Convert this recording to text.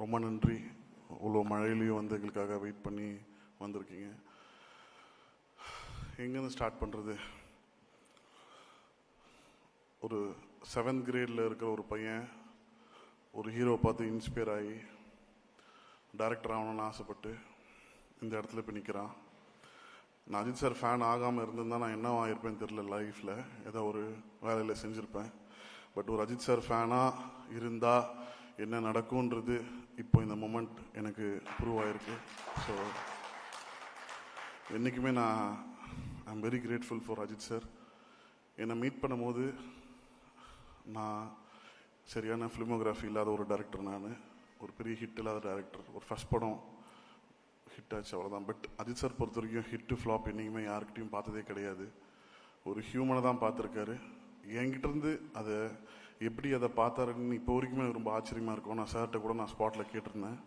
ரொம்ப நன்றி. இவ்வளோ மழையிலையும் வந்து எங்களுக்காக வெயிட் பண்ணி வந்திருக்கீங்க. எங்கேருந்து ஸ்டார்ட் பண்ணுறது? ஒரு 7th கிரேடில் இருக்கிற ஒரு பையன் ஒரு ஹீரோ பார்த்து இன்ஸ்பயர் ஆகி டைரக்டர் ஆகணும்னு ஆசைப்பட்டு இந்த இடத்துல இப்போ நிற்கிறான். நான் அஜித் சார் ஃபேன் ஆகாமல் இருந்திருந்தால் நான் என்ன ஆகிருப்பேன்னு தெரில. லைஃப்பில் ஏதோ ஒரு வேலையில் செஞ்சுருப்பேன். பட் ஒரு அஜித் சார் ஃபேனாக இருந்தால் என்ன நடக்கும்ன்றது இப்போ இந்த மொமெண்ட் எனக்கு ப்ரூவ் ஆகிருக்கு. ஸோ என்றைக்குமே I'm very grateful for Ajith sir. என்னை மீட் பண்ணும்போது நான் சரியான ஃபிலிமோகிராஃபி இல்லாத ஒரு டைரக்டர், நான் ஒரு பெரிய ஹிட் இல்லாத டைரக்டர். ஒரு ஃபர்ஸ்ட் படம் ஹிட் ஆச்சு, அவ்வளோதான். பட் அஜித் சார் பொறுத்த வரைக்கும் ஹிட்டு ஃப்ளாப் என்றைக்குமே யாருக்கிட்டையும் பார்த்ததே கிடையாது. ஒரு ஹியூமனை தான் பார்த்துருக்காரு. என்கிட்டேருந்து அதை எப்படி அதை பார்த்தாருன்னு இப்போ வரைக்குமே ரொம்ப ஆச்சரியமாக இருக்கும். நான் சார்கிட்ட கூட நான் ஸ்பாட்டில் கேட்டிருந்தேன்.